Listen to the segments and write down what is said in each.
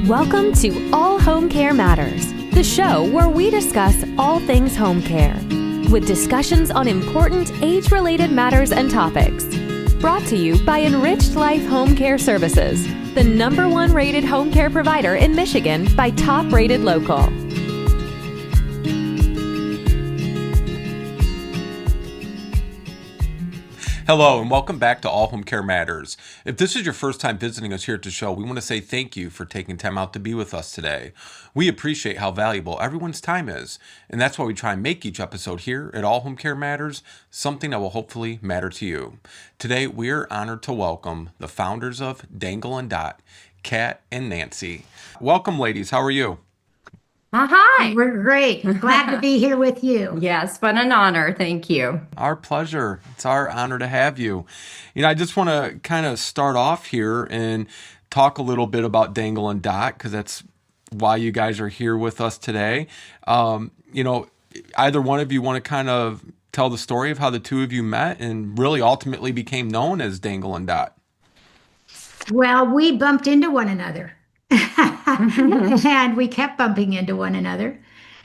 Welcome to All Home Care Matters, the show where we discuss all things home care, with discussions on important age-related matters and topics. Brought to you by Enriched Life Home Care Services, the #1 rated home care provider in Michigan by Top Rated Local. Hello and welcome back to All Home Care Matters. If this is your first time visiting us here at the show, we want to say thank you for taking time out to be with us today. We appreciate how valuable everyone's time is, and that's why we try and make each episode here at All Home Care Matters something that will hopefully matter to you. Today, we are honored to welcome the founders of Dangle and Dot, Kat and Nancy. Welcome, ladies. How are you? Hi. We're great. Glad to be here with you. Yes, what an honor. Thank you. Our pleasure. It's our honor to have you. I just want to kind of start off here and talk a little bit about Dangle and Dot, because that's why you guys are here with us today. Either one of you want to kind of tell the story of how the two of you met and really ultimately became known as Dangle and Dot? Well, we bumped into one another. And we kept bumping into one another,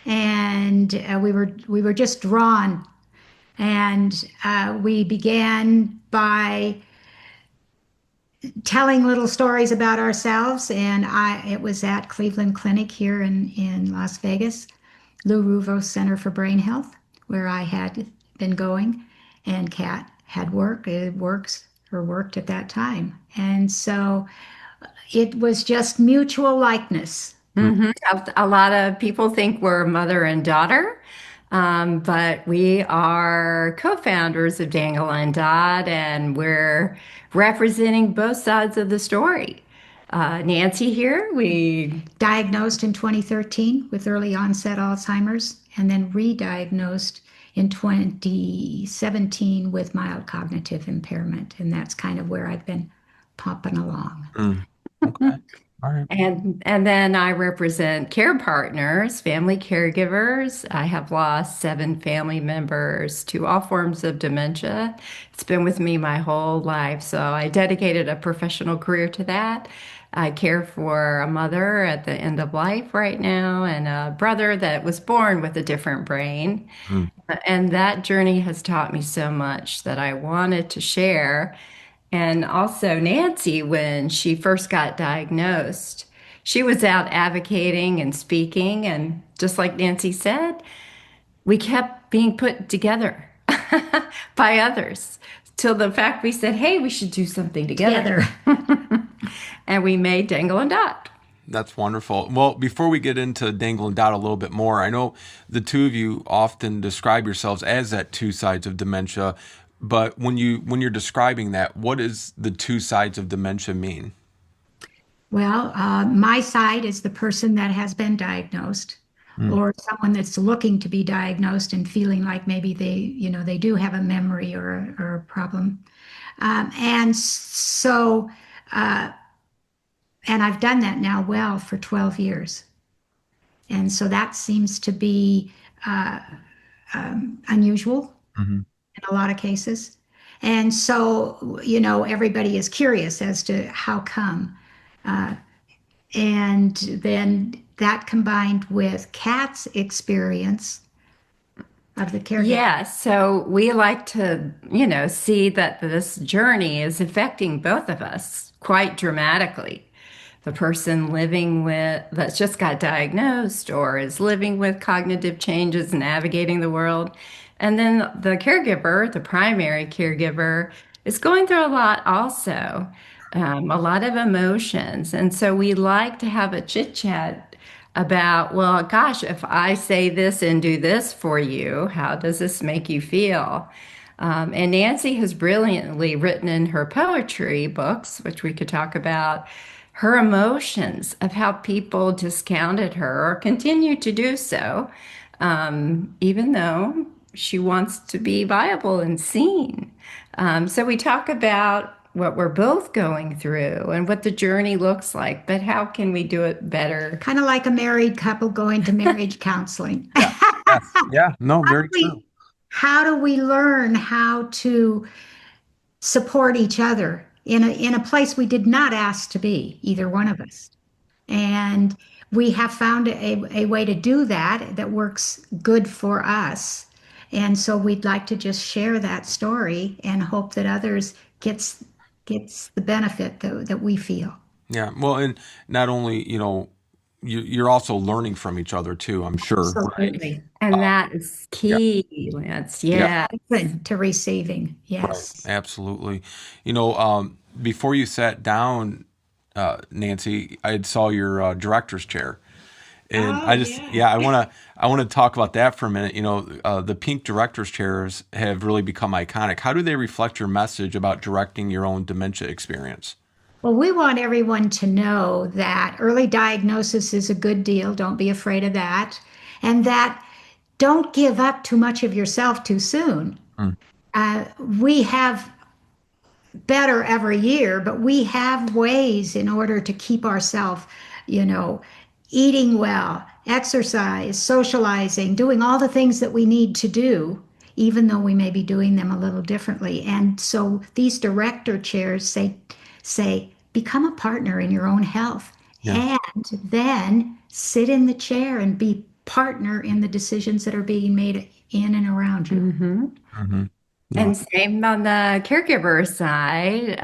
and we were just drawn, and we began by telling little stories about ourselves. And it was at Cleveland Clinic here in Las Vegas, Lou Ruvo Center for Brain Health, where I had been going, and Kat had worked at that time, and so it was just mutual likeness. Mm-hmm. A lot of people think we're mother and daughter, but we are co-founders of Dangle and Dot, and we're representing both sides of the story. Nancy here, we diagnosed in 2013 with early-onset Alzheimer's, and then re-diagnosed in 2017 with mild cognitive impairment, and that's kind of where I've been popping along. Okay. All right. And then I represent care partners, family caregivers. I have lost 7 family members to all forms of dementia. It's been with me my whole life, so I dedicated a professional career to that. I care for a mother at the end of life right now, and a brother that was born with a different brain. And that journey has taught me so much that I wanted to share. And also Nancy, when she first got diagnosed, she was out advocating and speaking. And just like Nancy said, we kept being put together by others till the fact we said, hey, we should do something together. And we made Dangle and Dot. That's wonderful. Well, before we get into Dangle and Dot a little bit more, I know the two of you often describe yourselves as that two sides of dementia. But when you're describing that, what does the two sides of dementia mean? Well, my side is the person that has been diagnosed, or someone that's looking to be diagnosed and feeling like maybe they do have a memory or a problem. And I've done that now for 12 years. And so that seems to be unusual. In a lot of cases. And so, everybody is curious as to how come. And then that combined with Kat's experience of the caregiving. Yeah, so we like to, see that this journey is affecting both of us quite dramatically. The person that's just got diagnosed or is living with cognitive changes, navigating the world. And then the caregiver, the primary caregiver, is going through a lot also, a lot of emotions. And so we like to have a chit chat about, well, gosh, if I say this and do this for you, how does this make you feel? And Nancy has brilliantly written in her poetry books, which we could talk about, her emotions of how people discounted her or continue to do so, even though she wants to be viable and seen. So we talk about what we're both going through and what the journey looks like, but how can we do it better? Kind of like a married couple going to marriage counseling. Yeah, no, very true. How do we learn how to support each other in a place we did not ask to be, either one of us? And we have found a way to do that that works good for us. And so we'd like to just share that story and hope that others gets the benefit that we feel. Yeah. Well, and not only, you're also learning from each other too, I'm sure, right? Absolutely. And that is Yeah. key, Lance. Yeah. Yeah. Good to receiving. Right. Yes. Absolutely. Before you sat down, Nancy, I had saw your director's chair. And Oh, yeah. yeah, I want to talk about that for a minute. The pink director's chairs have really become iconic. How do they reflect your message about directing your own dementia experience? Well, we want everyone to know that early diagnosis is a good deal. Don't be afraid of that. And that don't give up too much of yourself too soon. Mm. We have better every year, but we have ways in order to keep ourselves, you know, eating well, exercise, socializing, doing all the things that we need to do, even though we may be doing them a little differently. And so these director chairs say become a partner in your own health Yeah. and then sit in the chair and be partner in the decisions that are being made in and around you. Mm-hmm. Hmm. Yeah. And same on the caregiver side.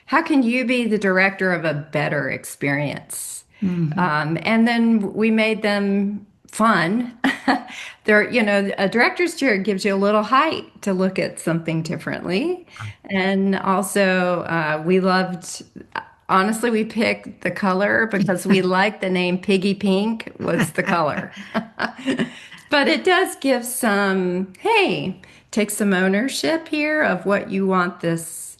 How can you be the director of a better experience? And then we made them fun. A director's chair gives you a little height to look at something differently. And also, honestly, we picked the color because we liked the name Piggy Pink was the color. But it does give take some ownership here of what you want this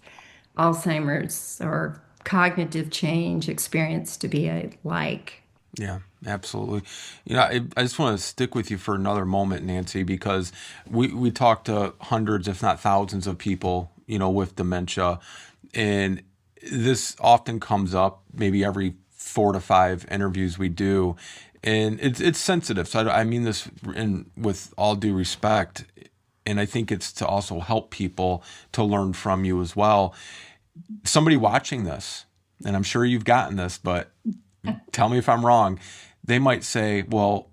Alzheimer's or cognitive change experience to be like. Yeah, absolutely. I just want to stick with you for another moment, Nancy, because we talk to hundreds, if not thousands of people, with dementia. And this often comes up maybe every 4 to 5 interviews we do. And it's sensitive. So I mean this with all due respect. And I think it's to also help people to learn from you as well. Somebody watching this, and I'm sure you've gotten this, but tell me if I'm wrong. They might say, well,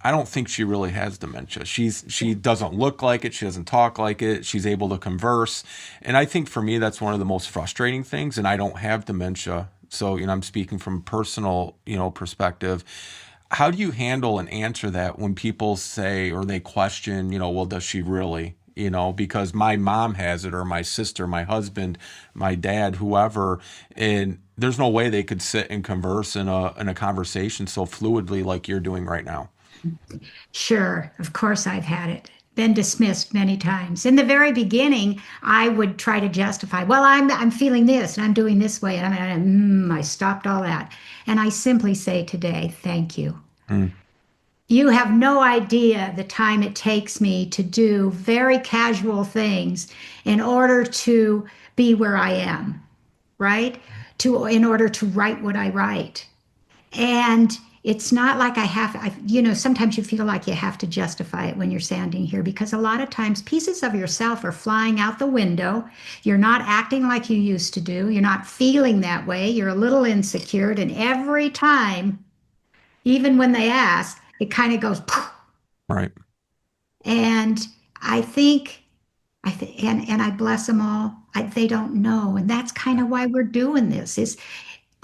I don't think she really has dementia. She doesn't look like it. She doesn't talk like it. She's able to converse. And I think for me, that's one of the most frustrating things. And I don't have dementia. So, I'm speaking from personal, perspective. How do you handle and answer that when people say, or they question, well, does she really? Because my mom has it, or my sister, my husband, my dad, whoever, and there's no way they could sit and converse in a conversation so fluidly like you're doing right now. Sure, of course I've had it. Been dismissed many times. In the very beginning, I would try to justify, well, I'm feeling this and I'm doing this way, and I stopped all that. And I simply say today, thank you. Mm. You have no idea the time it takes me to do very casual things in order to be where I am, right? In order to write what I write. And it's not like sometimes you feel like you have to justify it when you're standing here because a lot of times pieces of yourself are flying out the window. You're not acting like you used to do. You're not feeling that way. You're a little insecure. And every time, even when they ask, it kind of goes, poof. Right. And and I bless them all. They don't know. And that's kind of why we're doing this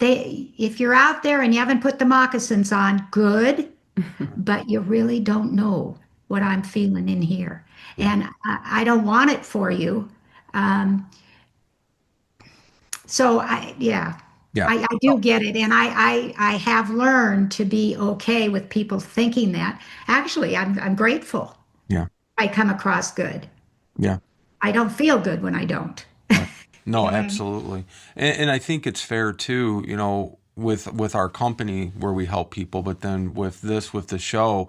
if you're out there and you haven't put the moccasins on, good, but you really don't know what I'm feeling in here. And I don't want it for you. Yeah. I do get it. And I have learned to be okay with people thinking that. Actually, I'm grateful Yeah. I come across good. Yeah. I don't feel good when I don't. No, absolutely. And I think it's fair too, with our company where we help people, but then with the show,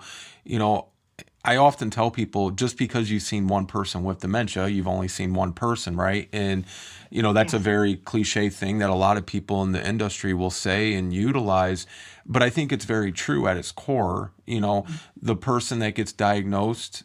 I often tell people just because you've seen one person with dementia, you've only seen one person, right? And, that's a very cliche thing that a lot of people in the industry will say and utilize, but I think it's very true at its core. The person that gets diagnosed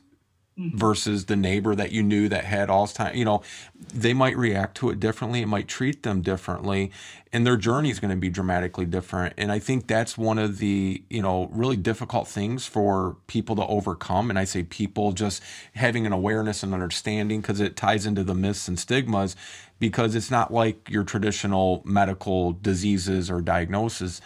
versus the neighbor that you knew that had Alzheimer's. They might react to it differently. It might treat them differently, and their journey is going to be dramatically different. And I think that's one of the, really difficult things for people to overcome. And I say people, just having an awareness and understanding, because it ties into the myths and stigmas, because it's not like your traditional medical diseases or diagnosis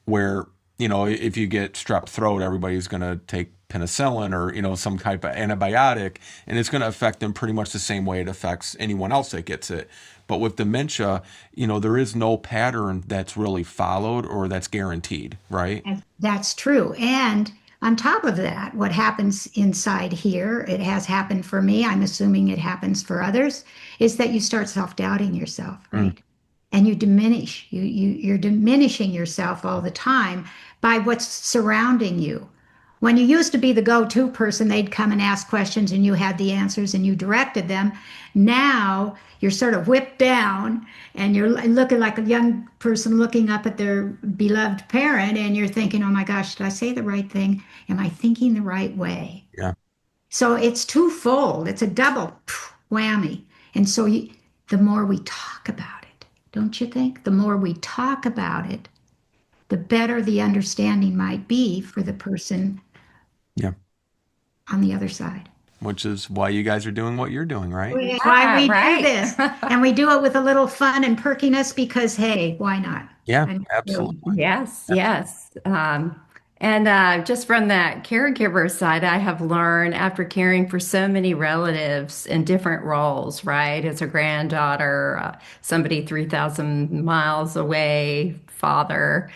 where, if you get strep throat, everybody's going to take penicillin or, some type of antibiotic, and it's going to affect them pretty much the same way it affects anyone else that gets it. But with dementia, there is no pattern that's really followed or that's guaranteed, right? And that's true. And on top of that, what happens inside here, it has happened for me, I'm assuming it happens for others, is that you start self-doubting yourself, right? And you diminish, you're diminishing yourself all the time by what's surrounding you. When you used to be the go-to person, they'd come and ask questions and you had the answers and you directed them. Now you're sort of whipped down and you're looking like a young person looking up at their beloved parent and you're thinking, oh my gosh, did I say the right thing? Am I thinking the right way? Yeah. So it's twofold. It's a double whammy. And so the more we talk about it, don't you think? The more we talk about it, the better the understanding might be for the person Yeah. on the other side. Which is why you guys are doing what you're doing, right? That's why we right. do this. And we do it with a little fun and perkiness because, hey, why not? Yeah, And absolutely. Yes, yes. And just from that caregiver side, I have learned after caring for so many relatives in different roles, right? As a granddaughter, somebody 3,000 miles away, father,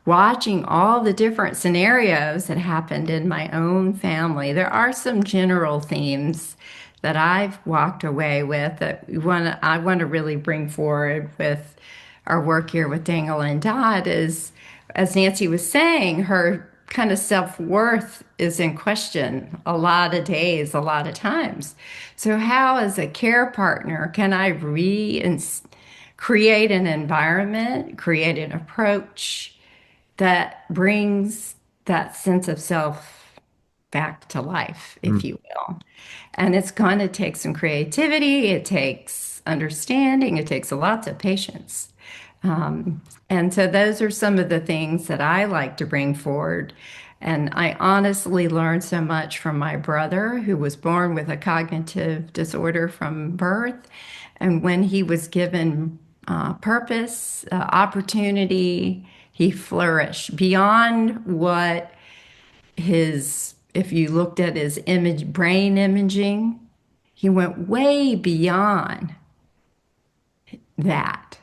watching all the different scenarios that happened in my own family. There are some general themes that I've walked away with that I want to really bring forward with our work here with Dangle and Dot is, as Nancy was saying, her kind of self-worth is in question a lot of days, a lot of times. So how, as a care partner, can I create an environment, create an approach that brings that sense of self back to life, if you will? And it's going to take some creativity, it takes understanding, it takes lots of patience. And so those are some of the things that I like to bring forward. And I honestly learned so much from my brother, who was born with a cognitive disorder from birth. And when he was given purpose, opportunity, he flourished beyond what if you looked at his brain imaging, he went way beyond that.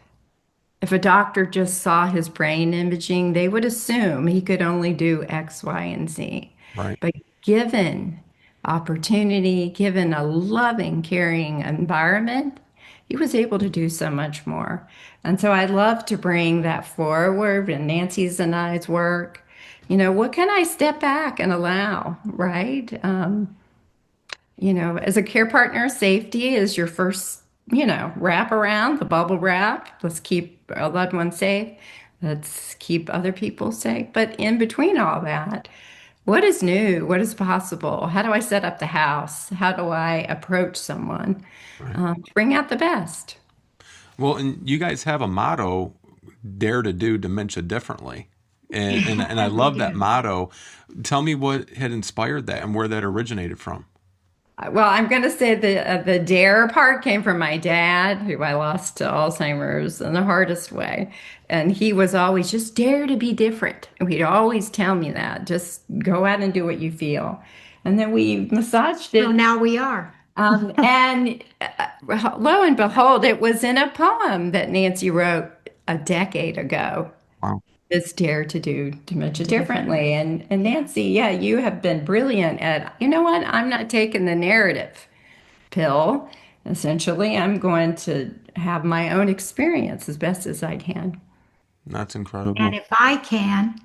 If a doctor just saw his brain imaging, they would assume he could only do X, Y, and Z. Right. But given opportunity, given a loving, caring environment, he was able to do so much more. And so I love to bring that forward in Nancy's and I's work. What can I step back and allow, right? As a care partner, safety is your first wrap around the bubble wrap. Let's keep our loved ones safe. Let's keep other people safe. But in between all that, what is new? What is possible? How do I set up the house? How do I approach someone? Bring out the best. Well, and you guys have a motto, dare to do dementia differently. And I love that motto. Tell me what had inspired that and where that originated from. Well, I'm going to say the dare part came from my dad, who I lost to Alzheimer's in the hardest way. And he was always just dare to be different. And he'd always tell me that, just go out and do what you feel. And then we massaged it. So now we are. And lo and behold, it was in a poem that Nancy wrote a decade ago. Wow. This dare to do dementia differently. And Nancy, yeah, you have been brilliant at, what? I'm not taking the narrative pill. Essentially, I'm going to have my own experience as best as I can. That's incredible. And if I can,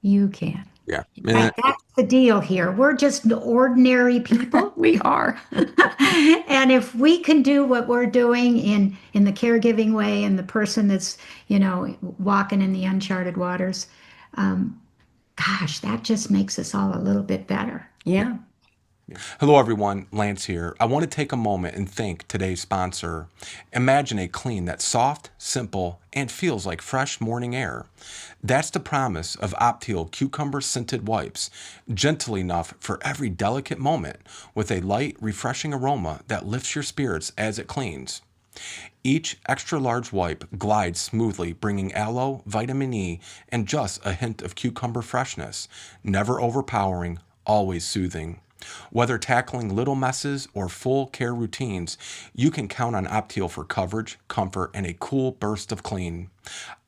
you can. Yeah. That's the deal here. We're just ordinary people. We are. And if we can do what we're doing in the caregiving way and the person that's, walking in the uncharted waters, gosh, that just makes us all a little bit better. Yeah. Hello, everyone. Lance here. I want to take a moment and thank today's sponsor. Imagine a clean that's soft, simple, and feels like fresh morning air. That's the promise of Opteal cucumber scented wipes, gentle enough for every delicate moment, with a light, refreshing aroma that lifts your spirits as it cleans. Each extra large wipe glides smoothly, bringing aloe, vitamin E, and just a hint of cucumber freshness, never overpowering, always soothing. Whether tackling little messes or full care routines, you can count on Opteal for coverage, comfort, and a cool burst of clean.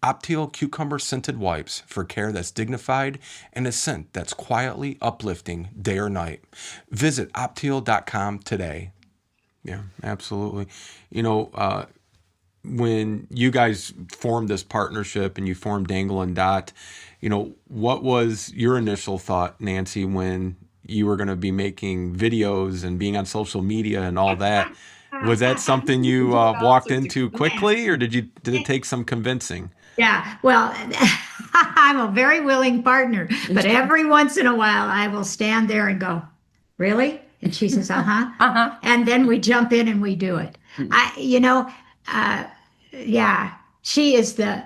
Opteal cucumber scented wipes for care that's dignified and a scent that's quietly uplifting day or night. Visit opteal.com today. Yeah, absolutely. When you guys formed this partnership and you formed Dangle and Dot, what was your initial thought, Nancy, when you were going to be making videos and being on social media and all that? Was that something you walked into quickly, or did it take some convincing? Yeah, well, I'm a very willing partner, but every once in a while I will stand there and go, "Really?" And she says, "Uh-huh." Uh-huh. And then we jump in and we do it. Yeah, she is the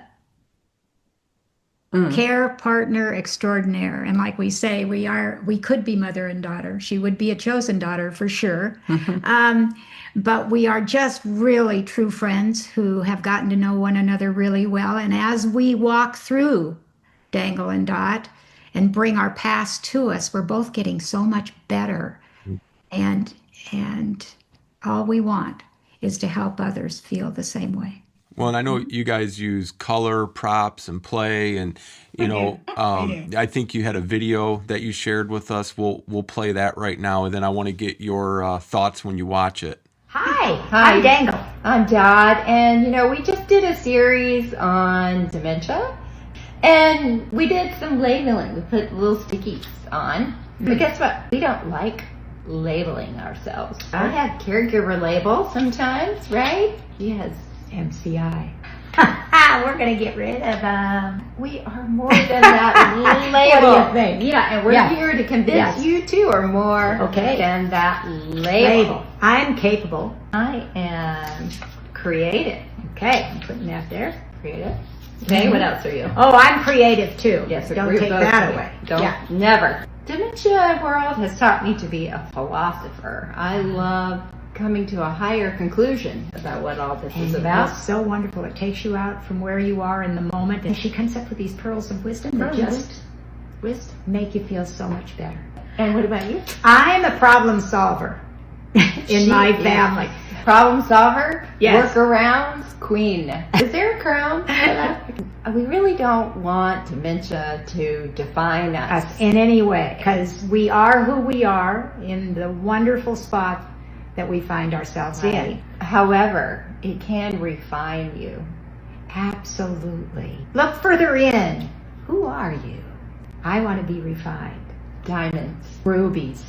care partner extraordinaire. And like we say, we could be mother and daughter. She would be a chosen daughter for sure. But we are just really true friends who have gotten to know one another really well. And as we walk through Dangle and Dot and bring our past to us, we're both getting so much better. And all we want is to help others feel the same way. Well, and I know you guys use color, props, and play, and I think you had a video that you shared with us. We'll play that right now, and then I want to get your thoughts when you watch it. Hi, Hi. I'm Dangle. I'm Dot, and we just did a series on dementia, and we did some labeling. We put little stickies on, but guess what? We don't like labeling ourselves. I have caregiver labels sometimes, right? Yes. MCI. We're gonna get rid of them. We are more than that label. What do you think? Yeah, and we're here to convince you two are more than that label. I'm capable. I am creative. Okay, I'm putting that there. Creative. Okay, what else are you? Oh, I'm creative too. Yes, Don't we're take both that creative. away. Don't never. Dementia world has taught me to be a philosopher. I love coming to a higher conclusion about what all this is about. It's so wonderful. It takes you out from where you are in the moment, and she comes up with these pearls of wisdom that just make you feel so much better. And what about you? I'm a problem solver in my family. Problem solver, Yes. workarounds, queen. Is there a crown for that? We really don't want dementia to define us. Us in any way, because we are who we are in the wonderful spot that we find ourselves in. However, it can refine you. Absolutely. Look further in. Who are you? I want to be refined. Diamonds. Rubies.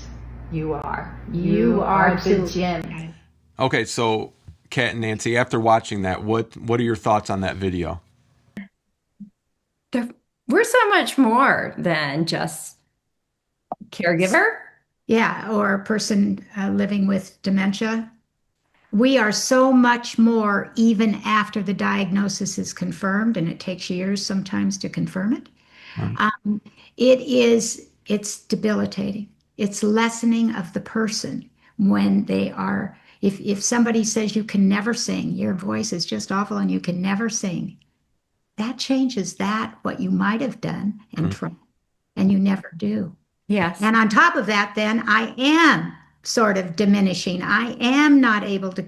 You are. You are the too. gem. Okay, so Kat and Nancy, after watching that, what are your thoughts on that video? We're so much more than just caregiver. Yeah, or a person living with dementia. We are so much more even after the diagnosis is confirmed, and it takes years sometimes to confirm it. It's debilitating. It's lessening of the person when they are, if somebody says you can never sing, your voice is just awful and you can never sing, that changes what you might have done and tried, and you never do. Yes. And on top of that, then I am sort of diminishing. I am not able to,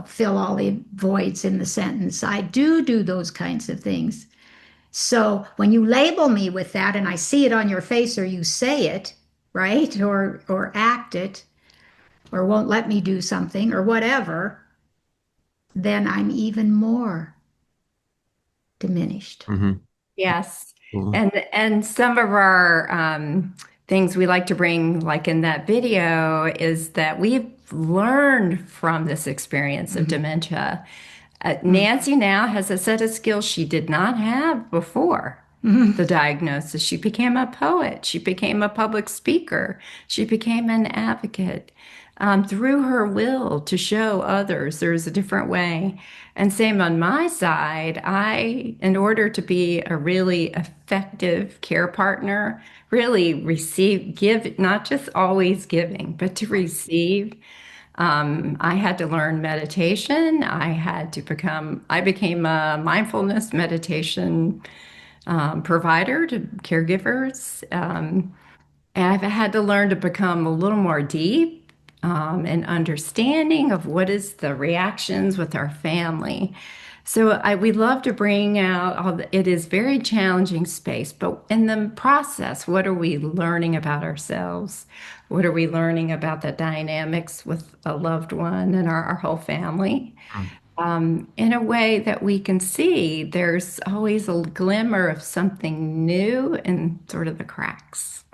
fill all the voids in the sentence. I do those kinds of things. So when you label me with that and I see it on your face, or you say it, right? Or act it, or won't let me do something or whatever, then I'm even more diminished. Mm-hmm. Yes. Mm-hmm. And some of our things we like to bring, like in that video, is that we've learned from this experience of dementia. Nancy now has a set of skills she did not have before. the diagnosis. She became a poet. She became a public speaker. She became an advocate through her will to show others there's a different way. And same on my side, in order to be a really effective care partner, really give, not just always giving, but to receive. I had to learn meditation. I became a mindfulness meditation provider to caregivers. And I've had to learn to become a little more deep and understanding of what is the reactions with our family. So we love to bring out it is very challenging space, but in the process, what are we learning about ourselves? What are we learning about the dynamics with a loved one and our whole family? In a way that we can see there's always a glimmer of something new in sort of the cracks.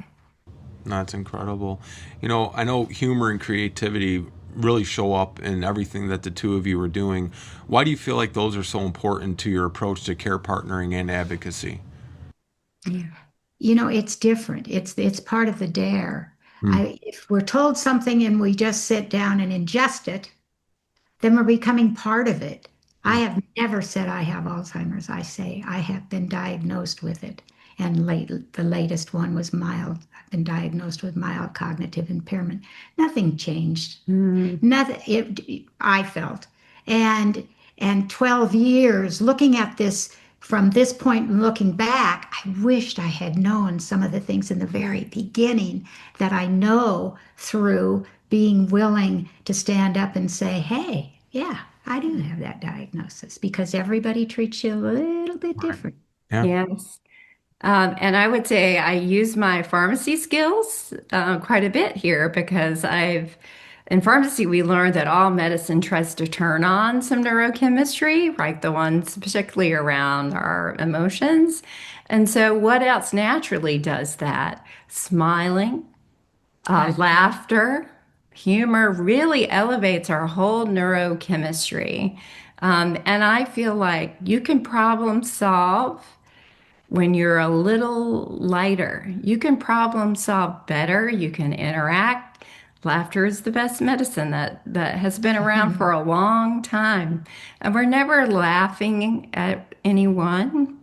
That's incredible. I know humor and creativity really show up in everything that the two of you are doing. Why do you feel like those are so important to your approach to care partnering and advocacy? Yeah. It's different. It's part of the dare. If we're told something and we just sit down and ingest it, then we're becoming part of it. I have never said I have Alzheimer's. I say I have been diagnosed with it. And the latest one was mild. I've been diagnosed with mild cognitive impairment. Nothing changed. Nothing. I felt. And 12 years looking at this from this point and looking back, I wished I had known some of the things in the very beginning that I know through being willing to stand up and say, hey, yeah, I do have that diagnosis, because everybody treats you a little bit different. Yeah. Yes. And I would say I use my pharmacy skills quite a bit here, because in pharmacy, we learned that all medicine tries to turn on some neurochemistry, right? The ones particularly around our emotions. And so what else naturally does that? Smiling, laughter, humor really elevates our whole neurochemistry. And I feel like you can problem solve when you're a little lighter. You can problem solve better. You can interact. Laughter is the best medicine that has been around for a long time. And we're never laughing at anyone.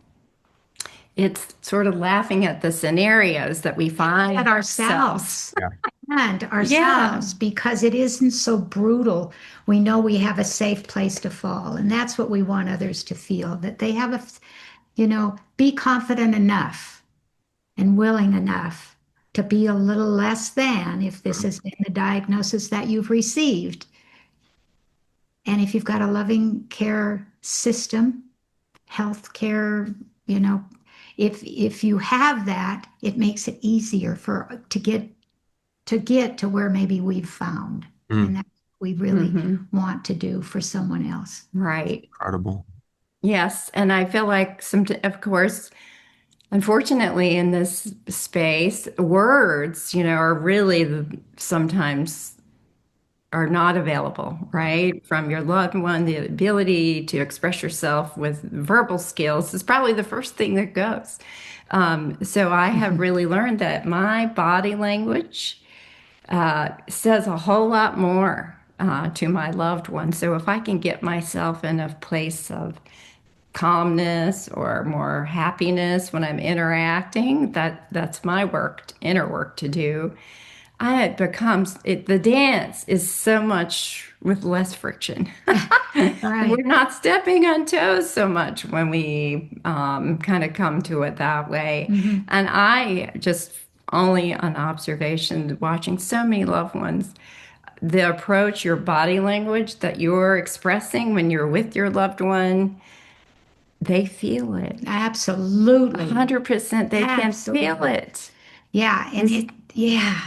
It's sort of laughing at the scenarios that we find At ourselves. Yeah. And ourselves, because it isn't so brutal. We know we have a safe place to fall. And that's what we want others to feel, that they have be confident enough and willing enough to be a little less than, if this has been the diagnosis that you've received. And if you've got a loving care system, health care, if you have that, it makes it easier to get to where maybe we've found. And that's what we really want to do for someone else. Right. Incredible. Yes. And I feel like of course, unfortunately, in this space, words, are really sometimes are not available, right? From your loved one, the ability to express yourself with verbal skills is probably the first thing that goes. So I have really learned that my body language says a whole lot more to my loved one. So if I can get myself in a place of calmness or more happiness when I'm interacting, that's my inner work to do. The dance is so much with less friction. Right. We're not stepping on toes so much when we kind of come to it that way. And I just only on observation, watching so many loved ones, the approach, your body language that you're expressing when you're with your loved one, they feel it. Absolutely. 100%. They can feel it. Yeah. And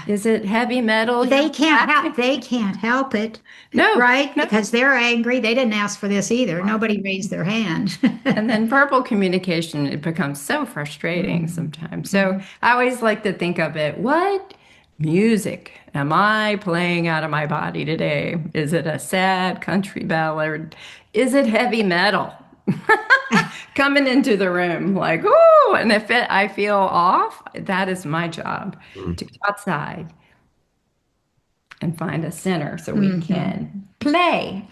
Is it heavy metal? They can't help it. No. Right? No. Because they're angry. They didn't ask for this either. Nobody raised their hand. And then verbal communication, it becomes so frustrating sometimes. So I always like to think of it, what music am I playing out of my body today? Is it a sad country ballad? Is it heavy metal? coming into the room like, oh, and if I feel off, that is my job to go outside and find a center so we can play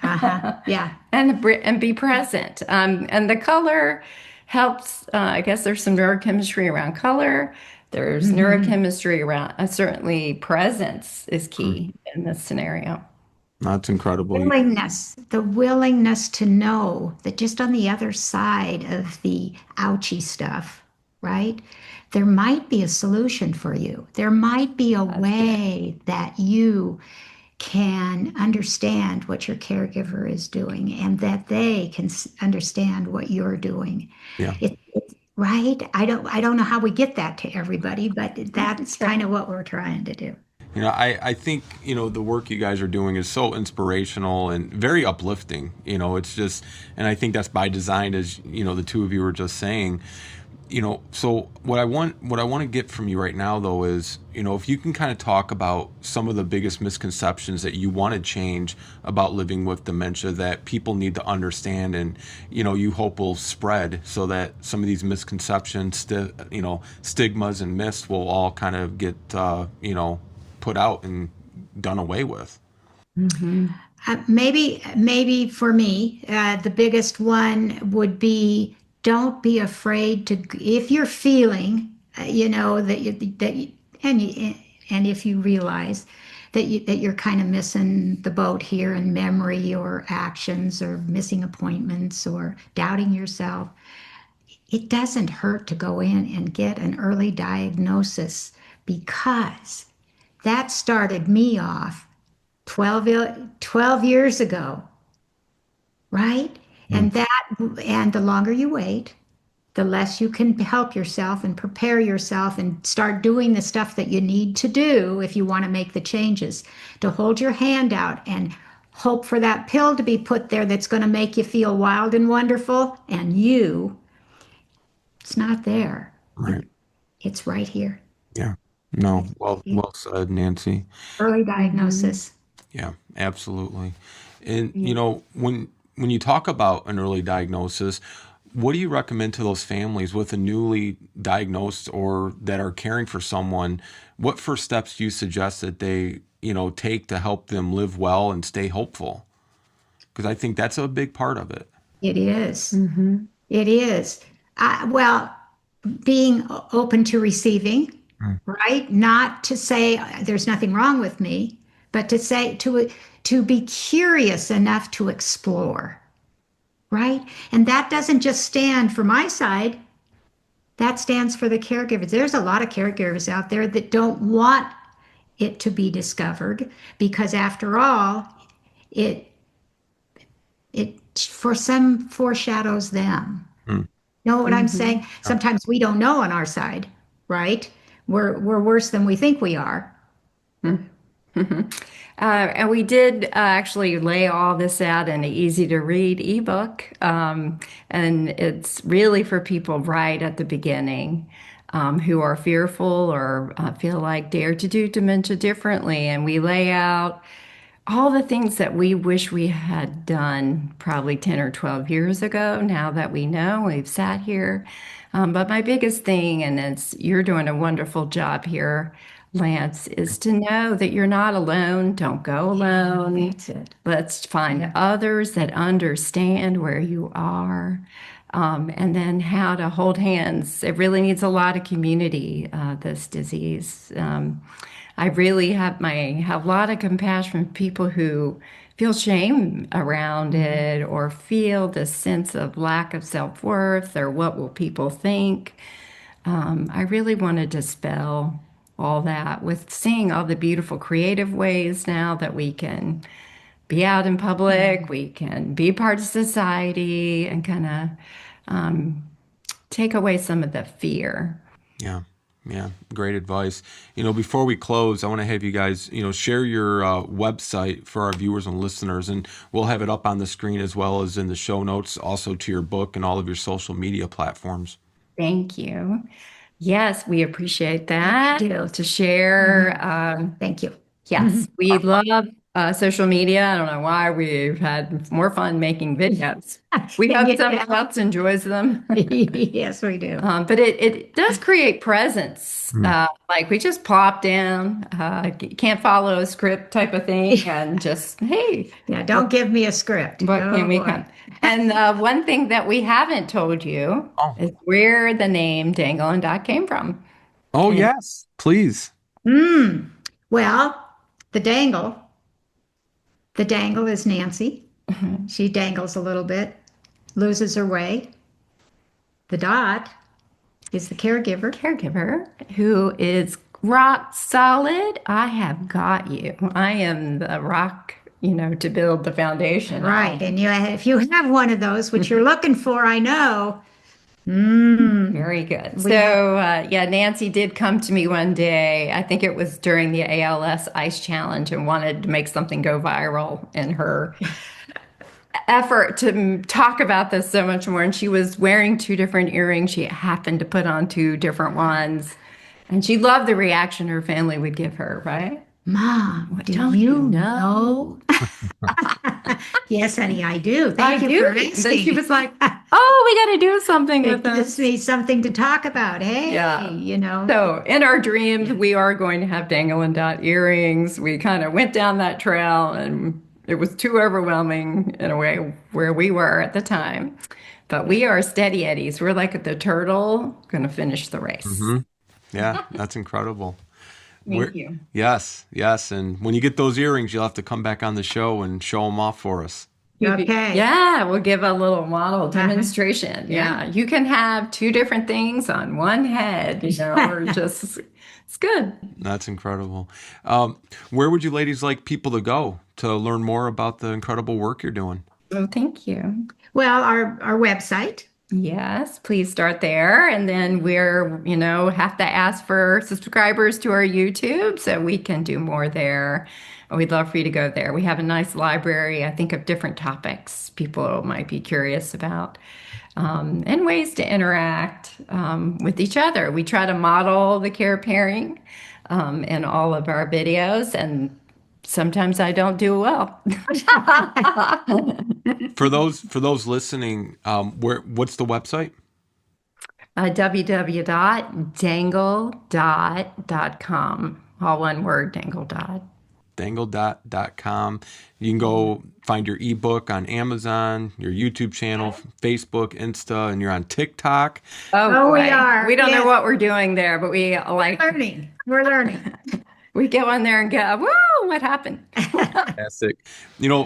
Yeah. and be present. And the color helps. I guess there's some neurochemistry around color. There's neurochemistry around, certainly presence is key in this scenario. That's incredible. The willingness to know that just on the other side of the ouchy stuff, right? There might be a solution for you. There might be a way that you can understand what your caregiver is doing and that they can understand what you're doing. Yeah. Right? I don't know how we get that to everybody, but that's kind of what we're trying to do. I think, the work you guys are doing is so inspirational and very uplifting. It's just, and I think that's by design, as, the two of you were just saying. So what I want to get from you right now, though, is, if you can kind of talk about some of the biggest misconceptions that you want to change about living with dementia that people need to understand and, you hope will spread so that some of these misconceptions, stigmas and myths will all kind of get, put out and done away with. Maybe for me, the biggest one would be don't be afraid to, if you're feeling, and if you realize that you're kind of missing the boat here in memory or actions or missing appointments or doubting yourself, it doesn't hurt to go in and get an early diagnosis, because that started me off 12 years ago, right? And the longer you wait, the less you can help yourself and prepare yourself and start doing the stuff that you need to do if you want to make the changes, to hold your hand out and hope for that pill to be put there that's going to make you feel wild and wonderful. And it's not there. Right. It's right here. Yeah. No. Well said, Nancy. Early diagnosis. Yeah, absolutely. And, when you talk about an early diagnosis, what do you recommend to those families with a newly diagnosed or that are caring for someone? What first steps do you suggest that they, take to help them live well and stay hopeful? Because I think that's a big part of it. It is. It is. Well, being open to receiving, right? Not to say there's nothing wrong with me, but to say to be curious enough to explore, right? And that doesn't just stand for my side. That stands for the caregivers. There's a lot of caregivers out there that don't want it to be discovered, because after all, it for some foreshadows them. Know what I'm saying? Sometimes we don't know on our side, right? We're worse than we think we are. And we did actually lay all this out in an easy to read ebook. And it's really for people right at the beginning who are fearful or feel like dare to do dementia differently. And we lay out all the things that we wish we had done probably 10 or 12 years ago, now that we know, we've sat here. But my biggest thing, and you're doing a wonderful job here, Lance, is to know that you're not alone. Don't go alone. That's it. Let's find others that understand where you are. And then how to hold hands. It really needs a lot of community, this disease. I really have a lot of compassion for people who feel shame around it or feel this sense of lack of self-worth or what will people think. I really want to dispel all that with seeing all the beautiful creative ways now that we can be out in public, we can be part of society and kind of take away some of the fear. Yeah. Yeah, great advice. Before we close, I want to have you guys, share your website for our viewers and listeners, and we'll have it up on the screen as well as in the show notes, also to your book and all of your social media platforms. Thank you. Yes, we appreciate that. To share. Thank you. Yes, we love social media. I don't know why. We've had more fun making videos. We hope someone else enjoys them. Yes, we do. But it does create presence. Like we just plop down, can't follow a script type of thing, and just, hey, Yeah, don't give me a script. what Oh, can we boy. come? And one thing that we haven't told you Oh. is where the name Dangle and Dot came from. Oh, yes, please. Well, the dangle, the dangle is Nancy. She dangles a little bit, loses her way. The dot is the caregiver. Caregiver who is rock solid. I have got you. I am the rock, to build the foundation. Right. And if you have one of those, which you're looking for, I know. Very good. So, Nancy did come to me one day. I think it was during the ALS Ice Challenge and wanted to make something go viral in her effort to talk about this so much more. And she was wearing 2 different earrings. She happened to put on 2 different ones. And she loved the reaction her family would give her, right? Mom, do don't you you know? Yes, honey, I do. Thank you for Then asking. she was like, oh, we got to do something It with this. gives me something to talk about. Hey, Yeah. So in our dreams, we are going to have Dangle and Dot earrings. We kind of went down that trail and it was too overwhelming in a way where we were at the time. But we are steady eddies. We're like the turtle going to finish the race. Yeah, that's incredible. Thank you. Yes. And when you get those earrings, you'll have to come back on the show and show them off for us. Okay. Yeah, we'll give a little model demonstration. Yeah. You can have 2 different things on one head, or just, it's good. That's incredible. Where would you ladies like people to go to learn more about the incredible work you're doing? Well, thank you. Well, our website. Yes, please start there. And then we're, have to ask for subscribers to our YouTube so we can do more there. We'd love for you to go there. We have a nice library, I think, of different topics people might be curious about, and ways to interact with each other. We try to model the care pairing in all of our videos, and sometimes I don't do well. For those listening, what's the website? www.dangle.com. All one word, dangle dot. dangle.com. You can go find your ebook on Amazon, your YouTube channel, Facebook, Insta, and you're on TikTok. Oh, we boy. are. We don't know Yes. what we're doing there, but we like We're learning. we go on there and go, whoa, what happened? Fantastic.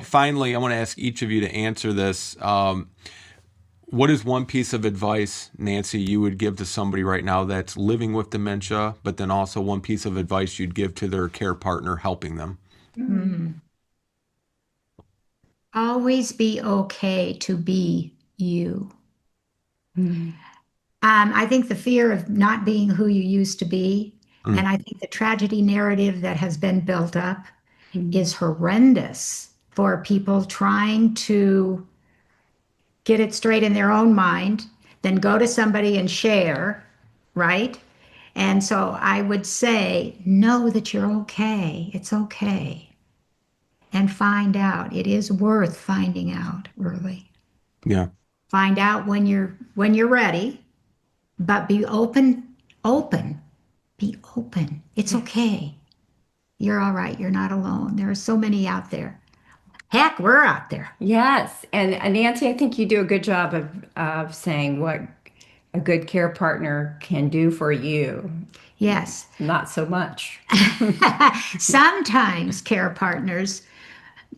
Finally, I want to ask each of you to answer this. What is one piece of advice, Nancy, you would give to somebody right now that's living with dementia, but then also one piece of advice you'd give to their care partner helping them? Always be okay to be you. I think the fear of not being who you used to be, and I think the tragedy narrative that has been built up is horrendous for people trying to get it straight in their own mind, then go to somebody and share, right? And so I would say, know that you're okay. It's okay. And find out. It is worth finding out early. Yeah. Find out when you're ready, but be open. Be open. It's okay. You're all right. You're not alone. There are so many out there. Heck, we're out there. Yes. And Nancy, I think you do a good job of saying what a good care partner can do for you. Yes. Not so much. Sometimes care partners,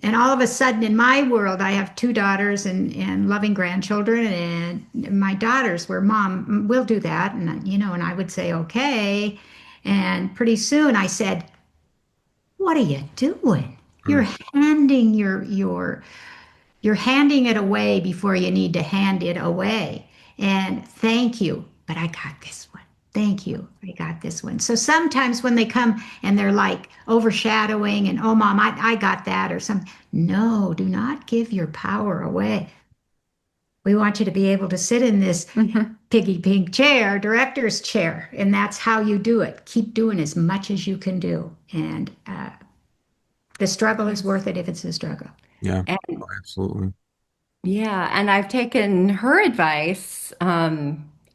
and all of a sudden in my world, I have 2 daughters and loving grandchildren, and my daughters were, Mom, we'll do that. And, and I would say, okay. And pretty soon I said, what are you doing? You're handing you're handing it away before you need to hand it away. And thank you, but I got this one. Thank you, I got this one. So sometimes when they come and they're like overshadowing and, oh, Mom, I got that or something. No, do not give your power away. We want you to be able to sit in this piggy pink chair, director's chair, and that's how you do it. Keep doing as much as you can do. And The struggle is worth it if it's a struggle. Yeah, And absolutely. yeah, and I've taken her advice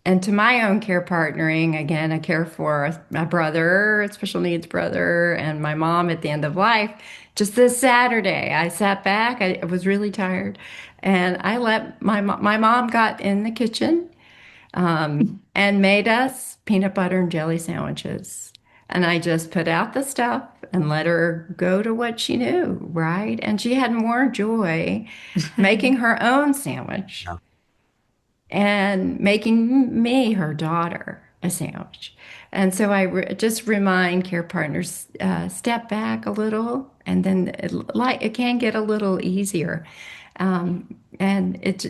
into my own care partnering. Again, I care for my brother, special needs brother, and my mom at the end of life. Just this Saturday, I sat back. I was really tired, and I let my mom got in the kitchen and made us peanut butter and jelly sandwiches. And I just put out the stuff and let her go to what she knew, right? And she had more joy making her own sandwich Yeah. and making me, her daughter, a sandwich. And so just remind care partners, step back a little, and then it can get a little easier. And it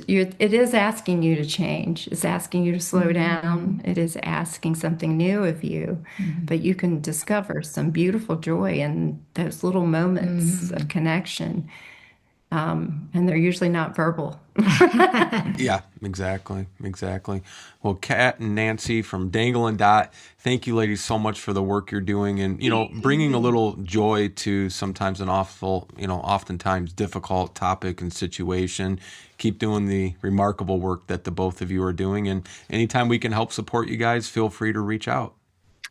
is asking you to change. It's asking you to slow down. It is asking something new of you. But you can discover some beautiful joy in those little moments of connection. And they're usually not verbal. Yeah, exactly. Well, Kat and Nancy from Dangle and Dot, thank you ladies so much for the work you're doing and, bringing a little joy to sometimes an oftentimes difficult topic and situation. Keep doing the remarkable work that the both of you are doing. And anytime we can help support you guys, feel free to reach out.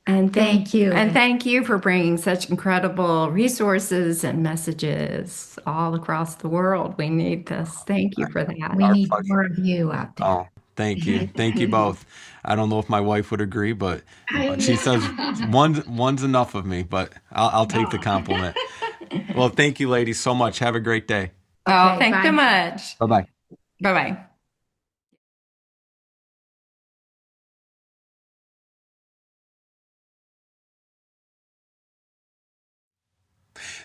And Thank you. And thank you for bringing such incredible resources and messages all across the world. We need this. Thank you for that. We Our need pleasure. more of you out there. Oh, thank you. Thank you both. I don't know if my wife would agree, but she says one's enough of me, but I'll take the compliment. Well, thank you ladies so much. Have a great day. Oh, Okay, thanks bye. so much. Bye-bye. Bye-bye.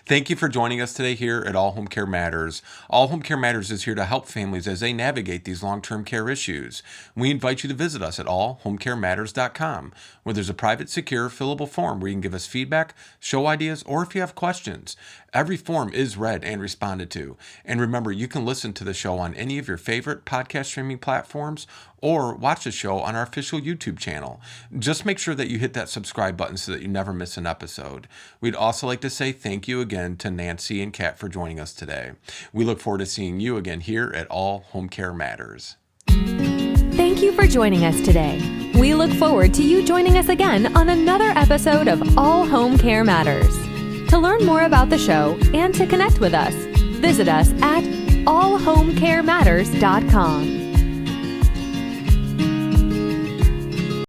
Thank you for joining us today here at All Home Care Matters. All Home Care Matters is here to help families as they navigate these long-term care issues. We invite you to visit us at allhomecarematters.com, where there's a private, secure, fillable form where you can give us feedback, show ideas, or if you have questions. Every form is read and responded to. And remember, you can listen to the show on any of your favorite podcast streaming platforms or watch the show on our official YouTube channel. Just make sure that you hit that subscribe button so that you never miss an episode. We'd also like to say thank you again to Nancy and Kat for joining us today. We look forward to seeing you again here at All Home Care Matters. Thank you for joining us today. We look forward to you joining us again on another episode of All Home Care Matters. To learn more about the show and to connect with us, visit us at allhomecarematters.com.